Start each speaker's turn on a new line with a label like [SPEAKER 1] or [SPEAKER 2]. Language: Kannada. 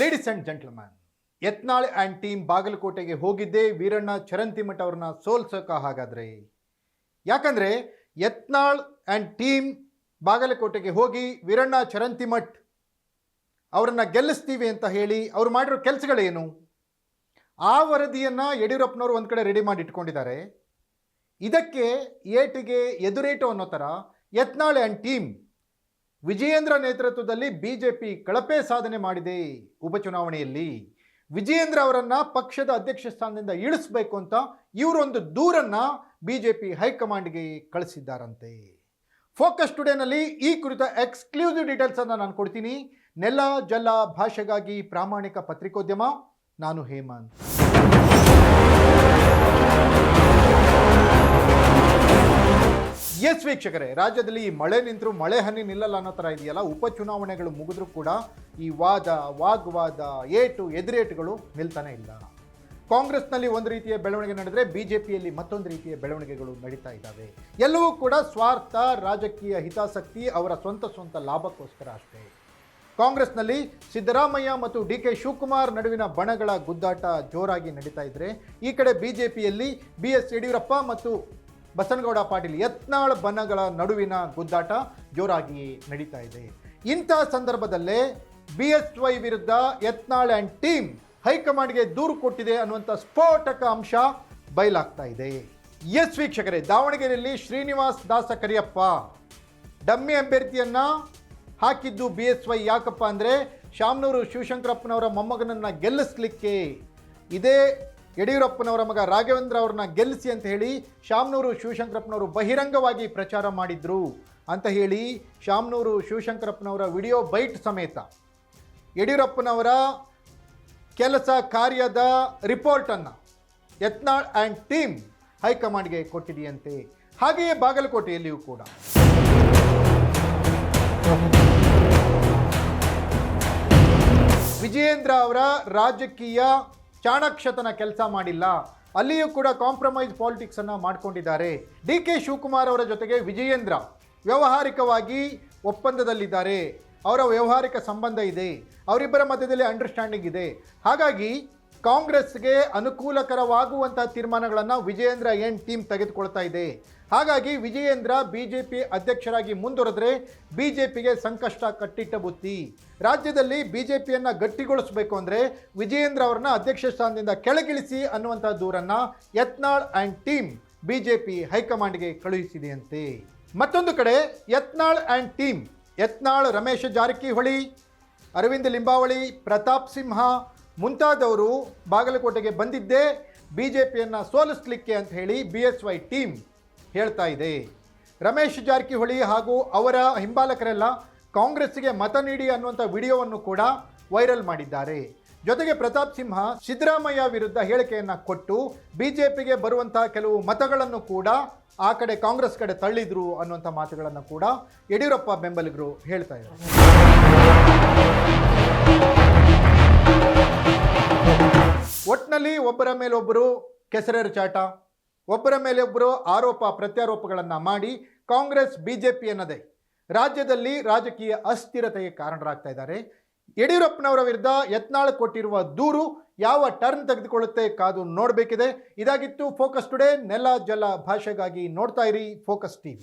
[SPEAKER 1] Ladies and gentleman, Yatnal and team ಬಾಗಲಕೋಟೆಗೆ ಹೋಗಿದ್ದೇ ವೀರಣ್ಣ ಚರಂತಿಮಠ್ ಅವ್ರನ್ನ ಸೋಲ್ಸೋಕ. ಹಾಗಾದರೆ ಯಾಕಂದರೆ ಯತ್ನಾಳ್ ಆ್ಯಂಡ್ ಟೀಮ್ ಬಾಗಲಕೋಟೆಗೆ ಹೋಗಿ ವೀರಣ್ಣ ಚರಂತಿಮಠ್ ಅವರನ್ನು ಗೆಲ್ಲಿಸ್ತೀವಿ ಅಂತ ಹೇಳಿ ಅವ್ರು ಮಾಡಿರೋ ಕೆಲಸಗಳೇನು, ಆ ವರದಿಯನ್ನು ಯಡಿಯೂರಪ್ಪನವರು ಒಂದು ಕಡೆ ರೆಡಿ ಮಾಡಿ ಇಟ್ಕೊಂಡಿದ್ದಾರೆ. ಇದಕ್ಕೆ ಏಟಿಗೆ ಎದುರೇಟು ಅನ್ನೋ ಥರ ಯತ್ನಾಳ್ ಆ್ಯಂಡ್ ಟೀಮ್ ವಿಜಯೇಂದ್ರ ನೇತೃತ್ವದಲ್ಲಿ BJP ಕಳಪೆ ಸಾಧನೆ ಮಾಡಿದೆ. ಉಪಚುನಾವಣೆಯಲ್ಲಿ ವಿಜಯೇಂದ್ರ ಅವರನ್ನು ಪಕ್ಷದ ಅಧ್ಯಕ್ಷ ಸ್ಥಾನದಿಂದ ಇಳಿಸಬೇಕು ಅಂತ ಇವರೊಂದು ದೂರನ್ನು BJP ಹೈಕಮಾಂಡ್ಗೆ ಕಳಿಸಿದ್ದಾರಂತೆ. ಫೋಕಸ್ ಟುಡೇನಲ್ಲಿ ಈ ಕುರಿತ ಎಕ್ಸ್ಕ್ಲೂಸಿವ್ ಡೀಟೇಲ್ಸನ್ನು ನಾನು ಕೊಡ್ತೀನಿ. ನೆಲ ಜಲ ಭಾಷೆಗಾಗಿ ಪ್ರಾಮಾಣಿಕ ಪತ್ರಿಕೋದ್ಯಮ, ನಾನು ಹೇಮಂತ್. ಎಸ್ ವೀಕ್ಷಕರೇ, ರಾಜ್ಯದಲ್ಲಿ ಮಳೆ ನಿಂತರೂ ಮಳೆ ಹನಿ ನಿಲ್ಲಲ್ಲ ಅನ್ನೋ ಥರ ಇದೆಯಲ್ಲ. ಉಪಚುನಾವಣೆಗಳು ಮುಗಿದ್ರೂ ಕೂಡ ಈ ವಾಗ್ವಾದ ಏಟು ಎದುರೇಟುಗಳು ನಿಲ್ತಾನೆ ಇಲ್ಲ. ಕಾಂಗ್ರೆಸ್ನಲ್ಲಿ ಒಂದು ರೀತಿಯ ಬೆಳವಣಿಗೆ ನಡೆದರೆ BJPಯಲ್ಲಿ ಮತ್ತೊಂದು ರೀತಿಯ ಬೆಳವಣಿಗೆಗಳು ನಡೀತಾ ಇದ್ದಾವೆ. ಎಲ್ಲವೂ ಕೂಡ ಸ್ವಾರ್ಥ, ರಾಜಕೀಯ ಹಿತಾಸಕ್ತಿ, ಅವರ ಸ್ವಂತ ಲಾಭಕ್ಕೋಸ್ಕರ ಅಷ್ಟೇ. ಕಾಂಗ್ರೆಸ್ನಲ್ಲಿ ಸಿದ್ದರಾಮಯ್ಯ ಮತ್ತು DK ಶಿವಕುಮಾರ್ ನಡುವಿನ ಬಣಗಳ ಗುದ್ದಾಟ ಜೋರಾಗಿ ನಡೀತಾ ಇದ್ದರೆ, ಈ ಕಡೆ BJPಯಲ್ಲಿ BS ಯಡಿಯೂರಪ್ಪ ಮತ್ತು ಬಸನಗೌಡ ಪಾಟೀಲ್ ಯತ್ನಾಳ್ ಬಣಗಳ ನಡುವಿನ ಗುದ್ದಾಟ ಜೋರಾಗಿ ನಡೀತಾ ಇದೆ. ಇಂಥ ಸಂದರ್ಭದಲ್ಲೇ BSY ವಿರುದ್ಧ ಯತ್ನಾಳ್ ಆ್ಯಂಡ್ ಟೀಮ್ ಹೈಕಮಾಂಡ್ಗೆ ದೂರು ಕೊಟ್ಟಿದೆ ಅನ್ನುವಂಥ ಸ್ಫೋಟಕ ಅಂಶ ಬಯಲಾಗ್ತಾ ಇದೆ. ಎಸ್ ವೀಕ್ಷಕರೇ, ದಾವಣಗೆರೆಯಲ್ಲಿ ಶ್ರೀನಿವಾಸ್ ದಾಸ ಕರಿಯಪ್ಪ ಡಮ್ಮಿ ಅಭ್ಯರ್ಥಿಯನ್ನು ಹಾಕಿದ್ದು BSY. ಯಾಕಪ್ಪ ಅಂದರೆ ಶಾಮನೂರು ಶಿವಶಂಕರಪ್ಪನವರ ಮೊಮ್ಮಗನನ್ನು ಗೆಲ್ಲಿಸ್ಲಿಕ್ಕೆ, ಇದೇ ಯಡಿಯೂರಪ್ಪನವರ ಮಗ ರಾಘವೇಂದ್ರ ಅವ್ರನ್ನ ಗೆಲ್ಲಿಸಿ ಅಂತ ಹೇಳಿ ಶಾಮನೂರು ಶಿವಶಂಕರಪ್ಪನವರು ಬಹಿರಂಗವಾಗಿ ಪ್ರಚಾರ ಮಾಡಿದ್ರು ಅಂತ ಹೇಳಿ ಶಾಮನೂರು ಶಿವಶಂಕರಪ್ಪನವರ ವಿಡಿಯೋ ಬೈಟ್ ಸಮೇತ ಯಡಿಯೂರಪ್ಪನವರ ಕೆಲಸ ಕಾರ್ಯದ ರಿಪೋರ್ಟನ್ನು ಯತ್ನಾಳ್ ಆ್ಯಂಡ್ ಟೀಮ್ ಹೈಕಮಾಂಡ್ಗೆ ಕೊಟ್ಟಿದೆಯಂತೆ. ಹಾಗೆಯೇ ಬಾಗಲಕೋಟೆಯಲ್ಲಿಯೂ ಕೂಡ ವಿಜಯೇಂದ್ರ ಅವರ ರಾಜಕೀಯ ಚಾಣಕ್ಷತನ ಕೆಲಸ ಮಾಡಿಲ್ಲ, ಅಲ್ಲಿಯೂ ಕೂಡ ಕಾಂಪ್ರಮೈಸ್ ಪಾಲಿಟಿಕ್ಸನ್ನು ಮಾಡಿಕೊಂಡಿದ್ದಾರೆ. DK ಶಿವಕುಮಾರ್ ಅವರ ಜೊತೆಗೆ ವಿಜಯೇಂದ್ರ ವ್ಯಾವಹಾರಿಕವಾಗಿ ಒಪ್ಪಂದದಲ್ಲಿದ್ದಾರೆ, ಅವರ ವ್ಯಾವಹಾರಿಕ ಸಂಬಂಧ ಇದೆ, ಅವರಿಬ್ಬರ ಮಧ್ಯದಲ್ಲಿ ಅಂಡರ್ಸ್ಟ್ಯಾಂಡಿಂಗ್ ಇದೆ. ಹಾಗಾಗಿ ಕಾಂಗ್ರೆಸ್ಗೆ ಅನುಕೂಲಕರವಾಗುವಂಥ ತೀರ್ಮಾನಗಳನ್ನು ವಿಜಯೇಂದ್ರ ಆ್ಯಂಡ್ ಟೀಮ್ ತೆಗೆದುಕೊಳ್ತಾ ಇದೆ. ಹಾಗಾಗಿ ವಿಜಯೇಂದ್ರ BJP ಅಧ್ಯಕ್ಷರಾಗಿ ಮುಂದುವರೆದ್ರೆ BJPಗೆ ಸಂಕಷ್ಟ ಕಟ್ಟಿಟ್ಟ ಬುತ್ತಿ. ರಾಜ್ಯದಲ್ಲಿ BJPಯನ್ನು ಗಟ್ಟಿಗೊಳಿಸಬೇಕು ಅಂದರೆ ವಿಜಯೇಂದ್ರ ಅವರನ್ನ ಅಧ್ಯಕ್ಷ ಸ್ಥಾನದಿಂದ ಕೆಳಗಿಳಿಸಿ ಅನ್ನುವಂಥ ದೂರನ್ನು ಯತ್ನಾಳ್ ಆ್ಯಂಡ್ ಟೀಮ್ BJP ಹೈಕಮಾಂಡ್ಗೆ ಕಳುಹಿಸಿದೆಯಂತೆ. ಮತ್ತೊಂದು ಕಡೆ ಯತ್ನಾಳ್ ಆ್ಯಂಡ್ ಟೀಮ್, ಯತ್ನಾಳ್ ರಮೇಶ್ ಜಾರಕಿಹೊಳಿ, ಅರವಿಂದ್ ಲಿಂಬಾವಳಿ, ಪ್ರತಾಪ್ ಸಿಂಹ ಮುಂತಾದವರು ಬಾಗಲಕೋಟೆಗೆ ಬಂದಿದ್ದೇ BJPಯನ್ನು ಸೋಲಿಸಲಿಕ್ಕೆ ಅಂತ ಹೇಳಿ BSY ಟೀಮ್ ಹೇಳ್ತಾ ಇದೆ. ರಮೇಶ್ ಜಾರಕಿಹೊಳಿ ಹಾಗೂ ಅವರ ಹಿಂಬಾಲಕರೆಲ್ಲ ಕಾಂಗ್ರೆಸ್ಸಿಗೆ ಮತ ನೀಡಿ ಅನ್ನುವಂಥ ವಿಡಿಯೋವನ್ನು ಕೂಡ ವೈರಲ್ ಮಾಡಿದ್ದಾರೆ. ಜೊತೆಗೆ ಪ್ರತಾಪ್ ಸಿಂಹ ಸಿದ್ದರಾಮಯ್ಯ ವಿರುದ್ಧ ಹೇಳಿಕೆಯನ್ನು ಕೊಟ್ಟು BJPಗೆ ಬರುವಂತಹ ಕೆಲವು ಮತಗಳನ್ನು ಕೂಡ ಆ ಕಡೆ ಕಾಂಗ್ರೆಸ್ ಕಡೆ ತಳ್ಳಿದ್ರು ಅನ್ನುವಂಥ ಮಾತುಗಳನ್ನು ಕೂಡ ಯಡಿಯೂರಪ್ಪ ಬೆಂಬಲಿಗರು ಹೇಳ್ತಾ ಇದ್ದಾರೆ. ಒಟ್ಟಿನಲ್ಲಿ ಒಬ್ಬರ ಮೇಲೊಬ್ಬರು ಕೆಸರೆರ ಚಾಟ, ಒಬ್ಬರ ಮೇಲೆ ಒಬ್ಬರು ಆರೋಪ ಪ್ರತ್ಯಾರೋಪಗಳನ್ನು ಮಾಡಿ ಕಾಂಗ್ರೆಸ್ BJP ಅನ್ನದೇ ರಾಜ್ಯದಲ್ಲಿ ರಾಜಕೀಯ ಅಸ್ಥಿರತೆಗೆ ಕಾರಣರಾಗ್ತಾ ಇದ್ದಾರೆ. ಯಡಿಯೂರಪ್ಪನವರ ವಿರುದ್ಧ ಯತ್ನಾಳ್ ಕೊಟ್ಟಿರುವ ದೂರು ಯಾವ ಟರ್ನ್ ತೆಗೆದುಕೊಳ್ಳುತ್ತೆ ಕಾದು ನೋಡಬೇಕಿದೆ. ಇದಾಗಿತ್ತು ಫೋಕಸ್ ಟುಡೇ. ನೆಲ ಜಲ ಭಾಷೆಗಾಗಿ ನೋಡ್ತಾ ಇರಿ ಫೋಕಸ್ TV.